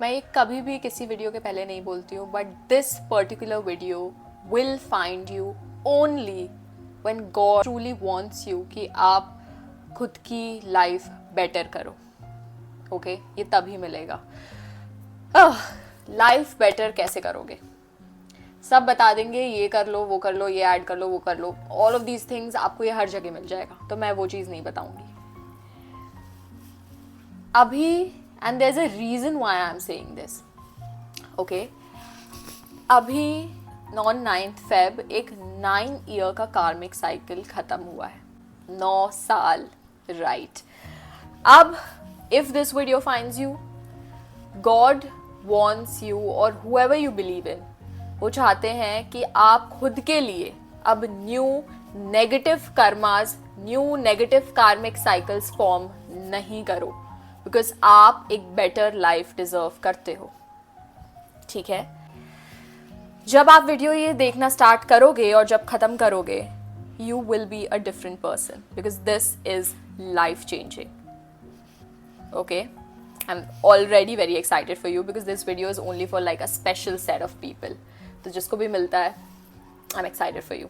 मैं ये कभी भी किसी वीडियो के पहले नहीं बोलती हूँ, but this particular video will find you only when God truly wants you कि आप खुद की लाइफ बेटर करो। ओके ये तभी मिलेगा। लाइफ बेटर कैसे करोगे? सब बता देंगे, ये कर लो, वो कर लो, ये ऐड कर लो, वो कर लो, ऑल ऑफ दीज थिंग्स आपको ये हर जगह मिल जाएगा, तो मैं वो चीज़ नहीं बताऊंगी अभी। And there is a reason why I am saying this. Okay, अभी ऑन 9th Feb एक 9 ईयर का कार्मिक साइकिल खत्म हुआ है। 9 साल, राइट। अब if this video finds you, God wants you और whoever you believe in, वो चाहते हैं कि आप खुद के लिए अब new negative karmas, new negative कार्मिक साइकिल्स फॉर्म नहीं करो, बिकॉज आप एक बेटर लाइफ डिजर्व करते हो। ठीक है, जब आप वीडियो ये देखना स्टार्ट करोगे और जब खत्म करोगे, you will be a different person, because this is life changing. Okay, I'm already very excited for you because this video is only for like a special set of people. तो जिसको भी मिलता है, I'm excited for you.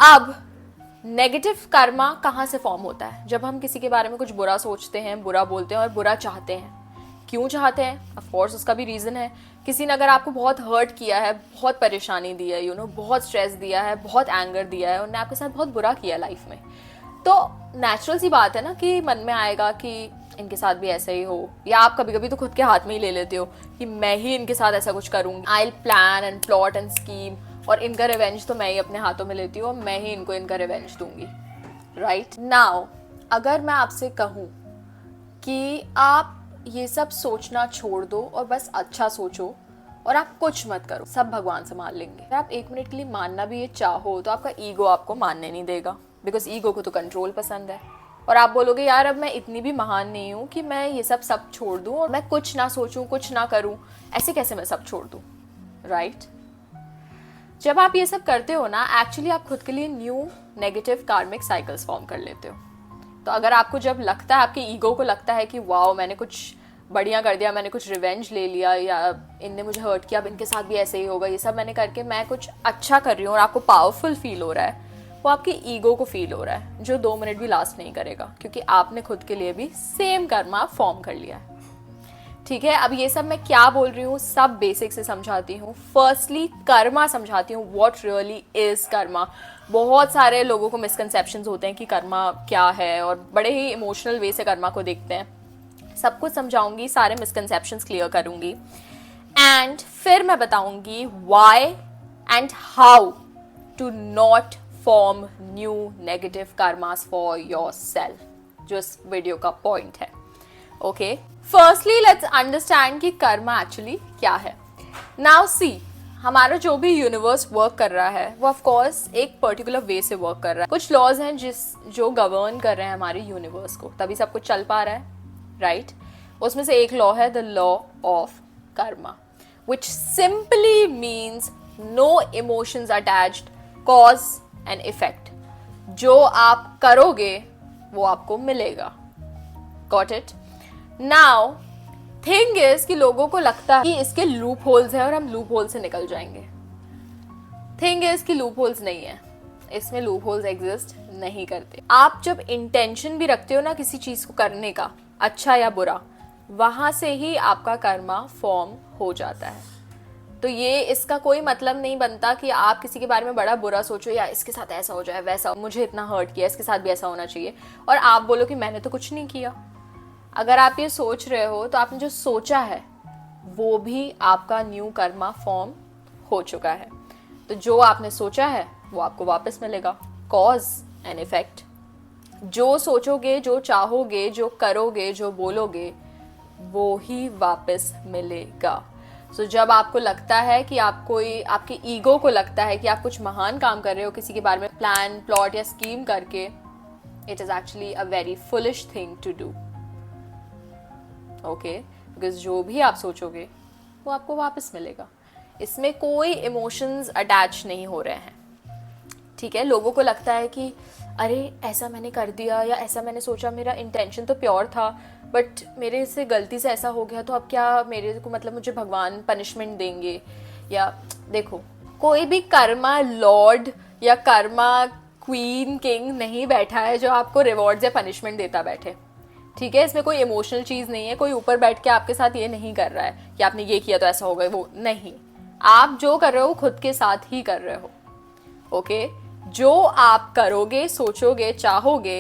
अब negative Karma कहाँ से form होता है? जब हम किसी के बारे में कुछ बुरा सोचते हैं, बुरा बोलते हैं और बुरा चाहते हैं। क्यों चाहते हैं? ऑफ कोर्स उसका भी रीज़न है। किसी ने अगर आपको बहुत हर्ट किया है, बहुत परेशानी दी है, बहुत स्ट्रेस दिया है, बहुत एंगर दिया है, उन्होंने आपके साथ बहुत बुरा किया लाइफ में, तो नेचुरल सी बात है ना कि मन में आएगा कि इनके साथ भी ऐसा ही हो। या आप कभी कभी तो खुद के हाथ में ही ले लेते हो कि मैं ही इनके साथ ऐसा कुछ करूँगी, I will plan and plot and scheme, और इनका रिवेंज तो मैं ही अपने हाथों में लेती हूँ और मैं ही इनको इनका रिवेंज दूंगी। राइट नाउ, अगर मैं आपसे कहूँ कि आप ये सब सोचना छोड़ दो और बस अच्छा सोचो और आप कुछ मत करो, सब भगवान संभाल लेंगे। अगर आप 1 मिनट के लिए मानना भी ये चाहो तो आपका ईगो आपको मानने नहीं देगा, बिकॉज ईगो को तो कंट्रोल पसंद है। और आप बोलोगे यार अब मैं इतनी भी महान नहीं हूँ कि मैं ये सब छोड़ दूँ और मैं कुछ ना सोचूं, कुछ ना करूँ, ऐसे कैसे मैं सब छोड़ दूँ? राइट? जब आप ये सब करते हो ना, एक्चुअली आप खुद के लिए न्यू नेगेटिव कार्मिक साइकिल्स फॉर्म कर लेते हो। तो अगर आपको जब लगता है, आपके ईगो को लगता है कि वाओ मैंने कुछ बढ़िया कर दिया, मैंने कुछ रिवेंज ले लिया, या इनने मुझे हर्ट किया, अब इनके साथ भी ऐसे ही होगा, ये सब मैंने करके मैं कुछ अच्छा कर रही हूँ और आपको पावरफुल फील हो रहा है, वो आपके ईगो को फील हो रहा है, जो 2 मिनट भी लास्ट नहीं करेगा, क्योंकि आपने खुद के लिए भी सेम कर्मा फॉर्म कर लिया है। ठीक है, अब ये सब मैं क्या बोल रही हूँ सब बेसिक से समझाती हूँ। फर्स्टली कर्मा समझाती हूँ, व्हाट रियली इज कर्मा। बहुत सारे लोगों को मिसकंसेप्शंस होते हैं कि कर्मा क्या है, और बड़े ही इमोशनल वे से कर्मा को देखते हैं। सब कुछ समझाऊंगी, सारे मिसकंसेप्शंस क्लियर करूंगी, एंड फिर मैं बताऊंगी why and how to not form new negative karmas for yourself, जो इस वीडियो का पॉइंट है। ओके, फर्स्टली लेट्स अंडरस्टैंड कि कर्मा एक्चुअली क्या है। नाउ सी, हमारा जो भी यूनिवर्स वर्क कर रहा है वो ऑफ कोर्स एक पर्टिकुलर वे से वर्क कर रहा है। कुछ लॉज हैं जो गवर्न कर रहे हैं हमारे यूनिवर्स को, तभी सब कुछ चल पा रहा है। राइट? उसमें से एक लॉ है the law of karma, which simply means no emotions attached, cause and effect. जो आप करोगे वो आपको मिलेगा। Got it? Now thing is कि लोगों को लगता है कि इसके लूप होल्स है और हम लूप होल से निकल जाएंगे। थिंग इज कि लूप होल्स नहीं है, इसमें लूप होल्स एग्जिस्ट नहीं करते। आप जब इंटेंशन भी रखते हो ना किसी चीज को करने का, अच्छा या बुरा, वहां से ही आपका कर्मा फॉर्म हो जाता है। तो ये इसका कोई मतलब नहीं बनता कि आप किसी के बारे में बड़ा बुरा सोचो, या इसके साथ ऐसा हो जाए, वैसा, मुझे इतना हर्ट किया, इसके साथ भी ऐसा होना चाहिए, और आप बोलो कि मैंने तो कुछ नहीं किया। अगर आप ये सोच रहे हो तो आपने जो सोचा है वो भी आपका न्यू कर्मा फॉर्म हो चुका है। तो जो आपने सोचा है वो आपको वापस मिलेगा, कॉज एंड इफेक्ट। जो सोचोगे, जो चाहोगे, जो करोगे, जो बोलोगे, वो ही वापस मिलेगा। सो जब आपको लगता है कि आपके ईगो को लगता है कि आप कुछ महान काम कर रहे हो किसी के बारे में प्लान, प्लॉट या स्कीम करके, it is actually a very foolish thing to do. Okay, because जो भी आप सोचोगे वो आपको वापस मिलेगा। इसमें कोई इमोशंस अटैच नहीं हो रहे हैं। ठीक है, लोगों को लगता है कि अरे ऐसा मैंने कर दिया या ऐसा मैंने सोचा, मेरा इंटेंशन तो प्योर था बट मेरे से गलती से ऐसा हो गया, तो अब क्या मेरे को मतलब मुझे भगवान पनिशमेंट देंगे। या देखो, कोई भी कर्मा लॉर्ड या कर्मा क्वीन किंग नहीं बैठा है जो आपको रिवॉर्ड या पनिशमेंट देता बैठे। ठीक है, इसमें कोई इमोशनल चीज नहीं है, कोई ऊपर बैठ के आपके साथ ये नहीं कर रहा है कि आपने ये किया तो ऐसा होगा, वो नहीं। आप जो कर रहे हो खुद के साथ ही कर रहे हो। ओके, जो आप करोगे, सोचोगे, चाहोगे,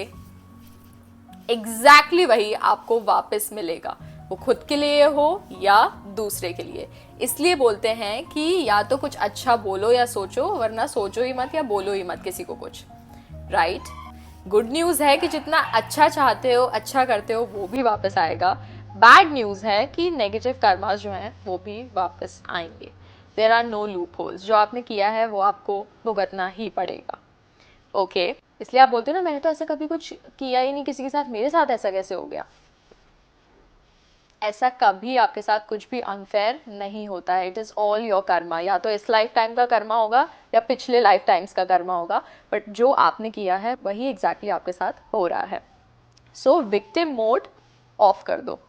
एग्जैक्टली वही आपको वापस मिलेगा, वो खुद के लिए हो या दूसरे के लिए। इसलिए बोलते हैं कि या तो कुछ अच्छा बोलो या सोचो, वरना सोचो ही मत या बोलो ही मत किसी को कुछ। राइट? गुड न्यूज है कि जितना अच्छा चाहते हो, अच्छा करते हो, वो भी वापस आएगा। बैड न्यूज है कि नेगेटिव कर्मास जो हैं वो भी वापस आएंगे। There are no loopholes, जो आपने किया है वो आपको भुगतना ही पड़ेगा। ओके, इसलिए आप बोलते हो ना मैंने तो ऐसा कभी कुछ किया ही नहीं किसी के साथ, मेरे साथ ऐसा कैसे हो गया। ऐसा कभी आपके साथ कुछ भी अनफेयर नहीं होता है। It is all your Karma, या तो इस लाइफ टाइम का कर्मा होगा या पिछले लाइफ टाइम्स का कर्मा होगा, बट जो आपने किया है वही एग्जैक्टली आपके साथ हो रहा है। सो विक्टिम मोड ऑफ कर दो।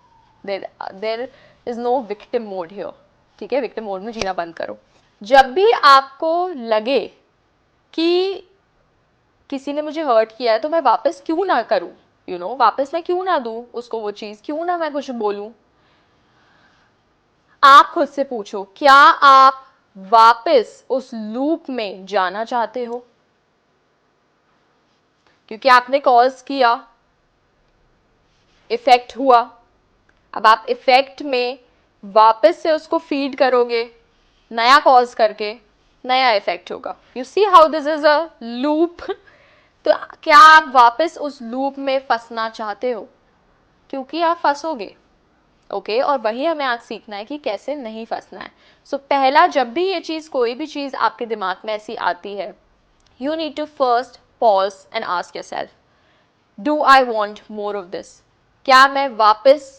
There is no victim mode here. ठीक है, विक्टिम मोड में जीना बंद करो। जब भी आपको लगे कि किसी ने मुझे हर्ट किया है तो मैं वापस क्यों ना करूं, वापस मैं क्यों ना दूं उसको वो चीज, क्यों ना मैं कुछ बोलूं, आप खुद से पूछो, क्या आप वापस उस लूप में जाना चाहते हो? क्योंकि आपने कॉज किया, इफेक्ट हुआ, अब आप इफेक्ट में वापस से उसको फीड करोगे, नया कॉज करके नया इफेक्ट होगा। You see how this is a loop. तो क्या आप वापस उस लूप में फंसना चाहते हो? क्योंकि आप फंसोगे। ओके, और वही हमें आज सीखना है कि कैसे नहीं फंसना है। सो पहला, जब भी ये चीज़, कोई भी चीज़ आपके दिमाग में ऐसी आती है, you need to first pause and ask yourself, do I want more of this? क्या मैं वापस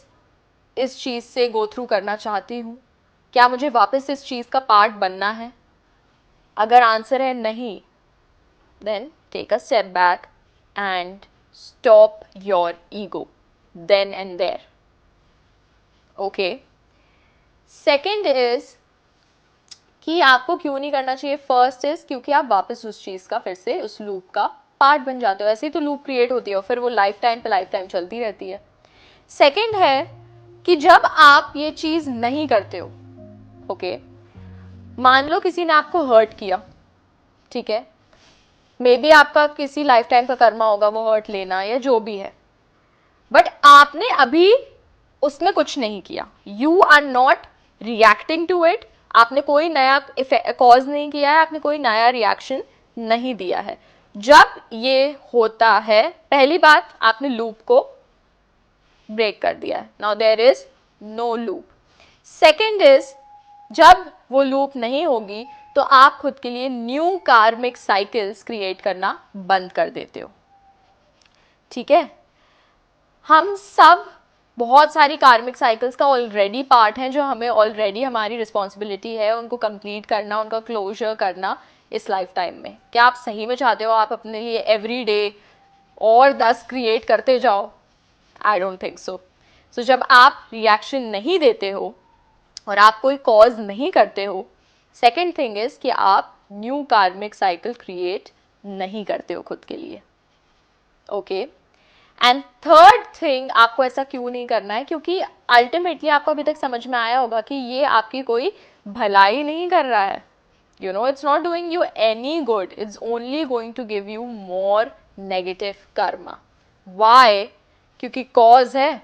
इस चीज़ से गो थ्रू करना चाहती हूँ? क्या मुझे वापस इस चीज़ का पार्ट बनना है? अगर आंसर है नहीं, then take a step back and stop your ego then and there. Okay. Second is कि आपको क्यों नहीं करना चाहिए। फर्स्ट इज क्योंकि आप वापस उस चीज़ का, फिर से उस लूप का पार्ट बन जाते हो। ऐसे ही तो लूप क्रिएट होती है और फिर वो लाइफ टाइम पे लाइफ टाइम चलती रहती है। सेकंड है कि जब आप ये चीज़ नहीं करते हो, ओके, मान लो किसी ने आपको हर्ट किया, ठीक है, मे बी आपका किसी लाइफ टाइम का कर्मा होगा वो हर्ट लेना या जो भी है, बट आपने अभी उसमें कुछ नहीं किया, you are not reacting to it, आपने कोई नया कॉज नहीं किया है, आपने कोई नया रिएक्शन नहीं दिया है। जब ये होता है, पहली बात, आपने लूप को ब्रेक कर दिया है, now there is no loop. Second is, जब वो लूप नहीं होगी तो आप खुद के लिए न्यू कार्मिक साइकिल्स क्रिएट करना बंद कर देते हो। ठीक है, हम सब बहुत सारी कार्मिक साइकिल्स का ऑलरेडी पार्ट हैं, जो हमें ऑलरेडी, हमारी रिस्पॉन्सिबिलिटी है उनको कंप्लीट करना, उनका क्लोजर करना इस लाइफ टाइम में। क्या आप सही में चाहते हो आप अपने लिए एवरी डे और 10 क्रिएट करते जाओ? I don't think so. सो जब आप रिएक्शन नहीं देते हो और आप कोई कॉज नहीं करते हो, सेकेंड थिंग इज कि आप न्यू कार्मिक साइकिल क्रिएट नहीं करते हो खुद के लिए। ओके, एंड थर्ड थिंग, आपको ऐसा क्यों नहीं करना है? क्योंकि अल्टीमेटली आपको अभी तक समझ में आया होगा कि ये आपकी कोई भलाई नहीं कर रहा है। You know, it's not doing you any good, it's only going to give you more negative karma. Why? क्योंकि कॉज है,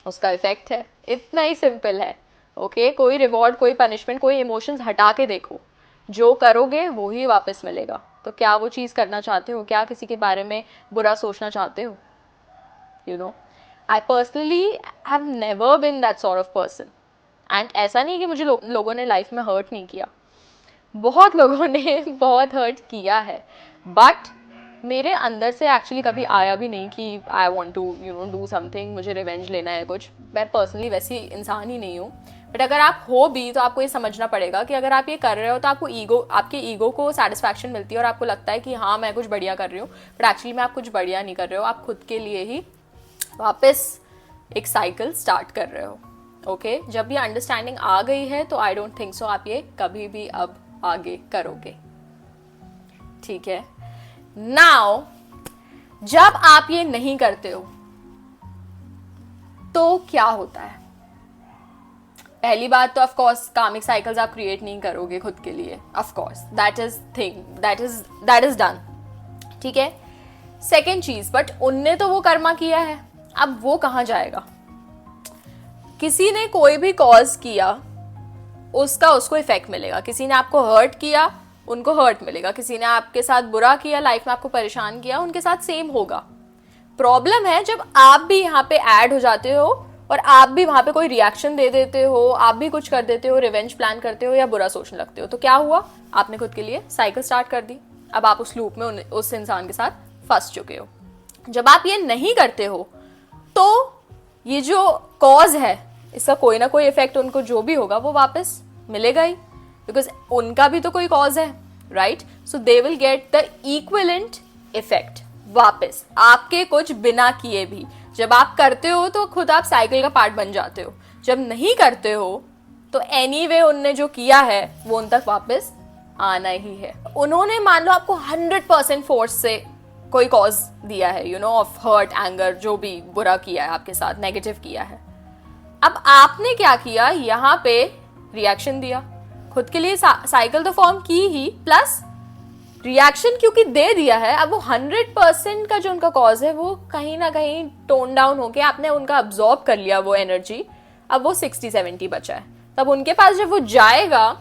उसका इफेक्ट है, इतना ही सिंपल है। ओके, कोई रिवॉर्ड, कोई पनिशमेंट, कोई इमोशंस हटा के देखो, जो करोगे वो ही वापस मिलेगा। तो क्या वो चीज़ करना चाहते हो? क्या किसी के बारे में बुरा सोचना चाहते हो? You know, I personally have never been that sort of person. And ऐसा नहीं कि मुझे लोगों ने लाइफ में हर्ट नहीं किया, बहुत लोगों ने बहुत हर्ट किया है, बट मेरे अंदर से एक्चुअली कभी आया भी नहीं कि I want to do something, मुझे रिवेंज लेना है कुछ। मैं पर्सनली वैसी इंसान ही नहीं हूँ। बट अगर आप हो भी तो आपको ये समझना पड़ेगा कि अगर आप ये कर रहे हो तो आपके ईगो को सेटिस्फैक्शन मिलती है और आपको लगता है कि हाँ मैं कुछ बढ़िया कर रही हूँ, बट एक्चुअली में आप कुछ बढ़िया नहीं कर रहे हो, आप खुद के लिए ही वापस एक साइकिल स्टार्ट कर रहे हो। ओके जब ये अंडरस्टैंडिंग आ गई है तो आई डोंट थिंक सो आप ये कभी भी अब आगे करोगे। ठीक है, नाउ जब आप ये नहीं करते हो तो क्या होता है? पहली बात तो ऑफ कोर्स कार्मिक साइकिल्स आप क्रिएट नहीं करोगे खुद के लिए, of course that is done. ठीक है, सेकेंड चीज, बट उनने तो वो कर्मा किया है, अब वो कहां जाएगा? किसी ने कोई भी कॉज किया उसका उसको इफेक्ट मिलेगा। किसी ने आपको हर्ट किया, उनको हर्ट मिलेगा। किसी ने आपके साथ बुरा किया, लाइफ में आपको परेशान किया, उनके साथ सेम होगा। प्रॉब्लम है जब आप भी यहाँ पे ऐड हो जाते हो और आप भी वहां पे कोई रिएक्शन दे देते हो, आप भी कुछ कर देते हो, रिवेंज प्लान करते हो या बुरा सोचने लगते हो, तो क्या हुआ? आपने खुद के लिए साइकिल स्टार्ट कर दी। अब आप उस लूप में उस इंसान के साथ फंस चुके हो। जब आप ये नहीं करते हो तो ये जो कॉज है इसका कोई ना कोई इफेक्ट उनको जो भी होगा वो वापस मिलेगा ही, बिकॉज उनका भी तो कोई कॉज है, right? So they will get the equivalent effect वापस, आपके कुछ बिना किए भी। जब आप करते हो तो खुद आप साइकिल का पार्ट बन जाते हो, जब नहीं करते हो तो एनीवे उनने जो किया है वो उन तक वापस आना ही है। उन्होंने मान लो आपको 100% फोर्स से कोई कॉज दिया है, you know, of hurt, anger, जो भी बुरा किया है आपके साथ, नेगेटिव किया है। अब आपने क्या किया? यहाँ पे रिएक्शन दिया, खुद के लिए साइकिल तो फॉर्म की ही, प्लस रिएक्शन क्योंकि दे दिया है। अब वो 100% का जो उनका कॉज है वो कहीं ना कहीं टोन डाउन होके आपने उनका अब्सॉर्ब कर लिया वो एनर्जी, अब वो 60-70 बचा है। तब उनके पास जब वो जाएगा,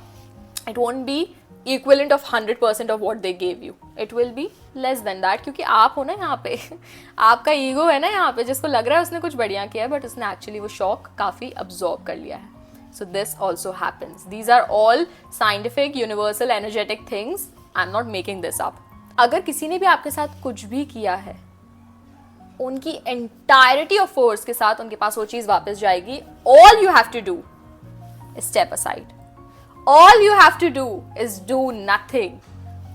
it won't be equivalent of 100% of what they gave you, it will be less than that, क्योंकि आप हो ना यहाँ पे आपका ईगो है ना यहाँ पे, जिसको लग रहा है उसने कुछ बढ़िया किया है, बट उसने एक्चुअली वो शॉक काफी अब्सॉर्ब कर लिया है। So this also happens. These are all scientific, universal, energetic things. I'm not making this up. अगर किसी ने भी आपके साथ कुछ भी किया है, उनकी entirety of force के साथ उनके पास वो चीज वापस जाएगी। All you have to do is step aside. All you have to do is do nothing.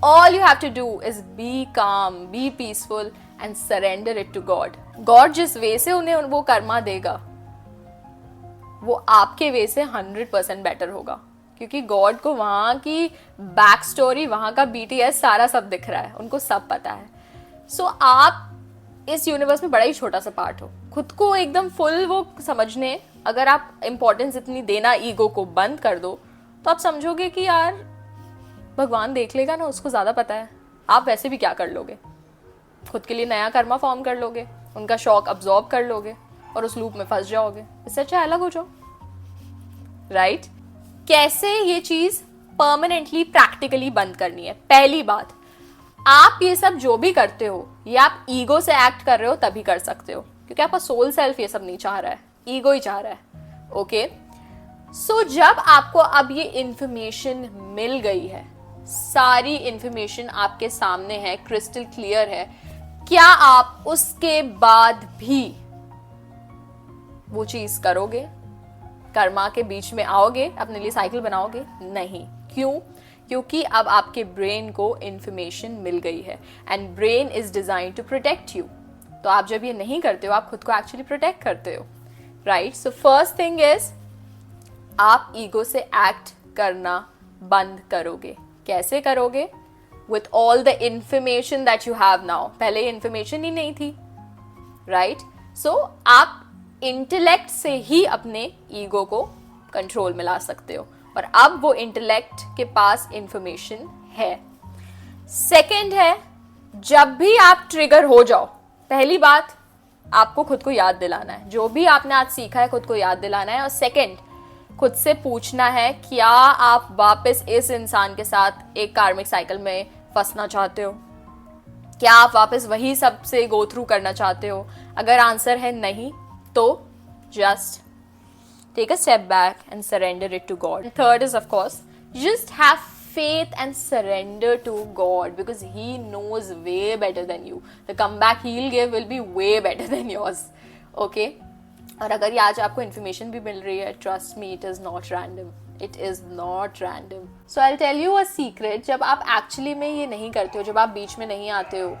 All you have to do is be calm, be peaceful and surrender it to God. God जिस वे से उन्हें वो कर्मा देगा वो आपके वे से 100% better होगा, क्योंकि गॉड को वहाँ की बैक स्टोरी, वहाँ का BTS सारा सब दिख रहा है, उनको सब पता है। सो आप इस यूनिवर्स में बड़ा ही छोटा सा पार्ट हो। खुद को एकदम फुल वो समझने, अगर आप इम्पोर्टेंस इतनी देना ईगो को बंद कर दो तो आप समझोगे कि यार भगवान देख लेगा ना, उसको ज़्यादा पता है। आप वैसे भी क्या कर लोगे? खुद के लिए नया कर्मा फॉर्म कर लोगे, उनका शौक अब्सॉर्ब कर लोगे और उस लूप में फंस जाओगे। इससे अच्छा अलग हो जाओ, राइट? कैसे ये चीज परमानेंटली प्रैक्टिकली बंद करनी है? पहली बात, आप ये सब जो भी करते हो ये आप ईगो से एक्ट कर रहे हो तभी कर सकते हो, क्योंकि आपका सोल सेल्फ ये सब नहीं चाह रहा है, ईगो ही चाह रहा है। ओके, सो जब आपको अब ये इंफॉर्मेशन मिल गई है, सारी इंफॉर्मेशन आपके सामने है, क्रिस्टल क्लियर है, क्या आप उसके बाद भी वो चीज करोगे? कर्मा के बीच में आओगे, अपने लिए साइकिल बनाओगे? नहीं। क्यों? क्योंकि अब आपके ब्रेन को इंफॉर्मेशन मिल गई है and brain is design to protect you. तो आप जब ये नहीं करते हो, आप खुद को एक्चुअली प्रोटेक्ट करते हो, right? So first thing is आप ईगो से एक्ट करना बंद करोगे। कैसे करोगे? With all the information that you have now. पहले ये इंफॉर्मेशन ही नहीं थी, राइट? सो आप इंटेलेक्ट से ही अपने ईगो को कंट्रोल में ला सकते हो, और अब वो इंटेलेक्ट के पास इंफॉर्मेशन है। सेकंड है, जब भी आप ट्रिगर हो जाओ, पहली बात आपको खुद को याद दिलाना है, जो भी आपने आज सीखा है खुद को याद दिलाना है। और सेकंड, खुद से पूछना है, क्या आप वापस इस इंसान के साथ एक कार्मिक साइकिल में फंसना चाहते हो? क्या आप वापस वही सब से गो थ्रू करना चाहते हो? अगर आंसर है नहीं, तो just take a step back and surrender it to God. And third is, of course, just have faith and surrender to God, because He knows way better than you. The comeback He'll give will be way better than yours. Okay? और अगर ये आज आपको information भी मिल रही है, trust me, it is not random, it is not random. So I tell you a secret, जब आप एक्चुअली में ये नहीं करते हो, जब आप बीच में नहीं आते हो,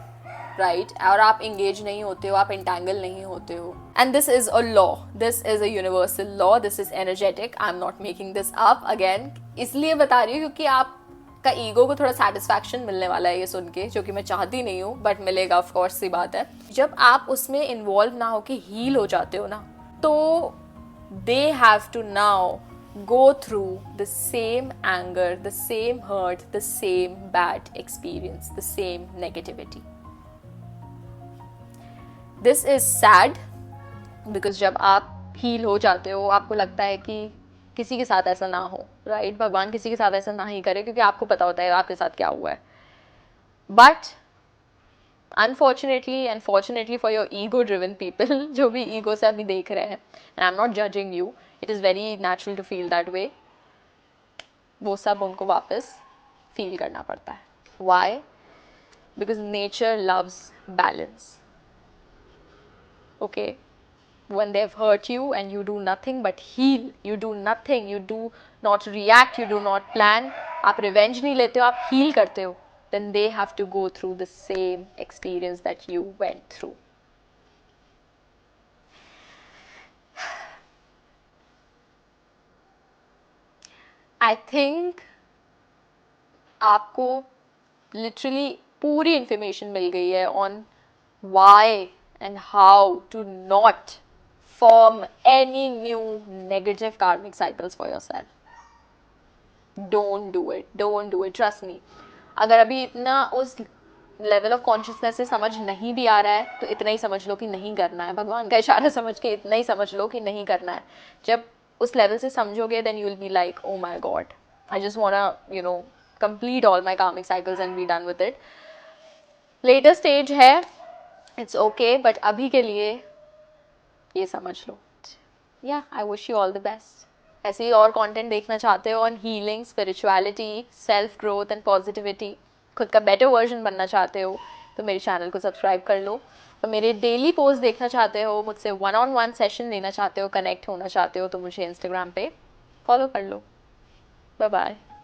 राइट, और आप इंगेज नहीं होते हो, आप इंटैंगल नहीं होते हो, and this is a law, this is a universal law, this is energetic, I am not making this up again. इसलिए बता रही हूँ क्योंकि आप का ईगो को थोड़ा सेटिस्फैक्शन मिलने वाला है ये सुन के, जो कि मैं चाहती नहीं हूँ, बट मिलेगा, ऑफ कोर्स, सी बात है. जब आप उसमें इन्वॉल्व ना होके हील हो जाते हो ना, तो they have to now go through the same anger, the same hurt, the same bad experience, the same negativity. This is sad because जब आप heal हो जाते हो, आपको लगता है कि किसी के साथ ऐसा ना हो, राइट, भगवान किसी के साथ ऐसा ना ही करे, क्योंकि आपको पता होता है आपके साथ क्या हुआ है. But unfortunately for your ego driven people, जो भी ego से अभी देख रहे हैं, and I'm not judging you, it is very natural to feel that way, वो सब उनको वापस फील करना पड़ता है. Why? Because nature loves balance. Okay, when they've hurt you and you do nothing but heal, you do nothing, you do not react, you do not plan, आप revenge नहीं लेते हो, आप heal करते हो, then they have to go through the same experience that you went through. I think आपको literally पूरी information मिल गई है on why and how to not form any new negative karmic cycles for yourself. Don't do it. Don't do it. Trust me. अगर अभी इतना उस level of consciousness से समझ नहीं भी आ रहा है, तो इतना ही समझ लो कि नहीं करना है. भगवान का इशारा समझ के इतना ही समझ लो कि नहीं करना है. जब उस लेवल से समझोगे, then you will be like, oh my God, I just want to complete all my karmic cycles and be done with it. Later stage है, इट्स ओके, बट अभी के लिए ये समझ लो. Yeah I wish you all the best. ऐसे ही और कंटेंट देखना चाहते हो on healing, spirituality, self growth and positivity, खुद का बेटर वर्जन बनना चाहते हो, तो मेरे चैनल को सब्सक्राइब कर लो. और मेरे डेली पोस्ट देखना चाहते हो, मुझसे 1-on-1 सेशन लेना चाहते हो, कनेक्ट होना चाहते हो, तो मुझे इंस्टाग्राम पे फॉलो कर लो. Bye bye.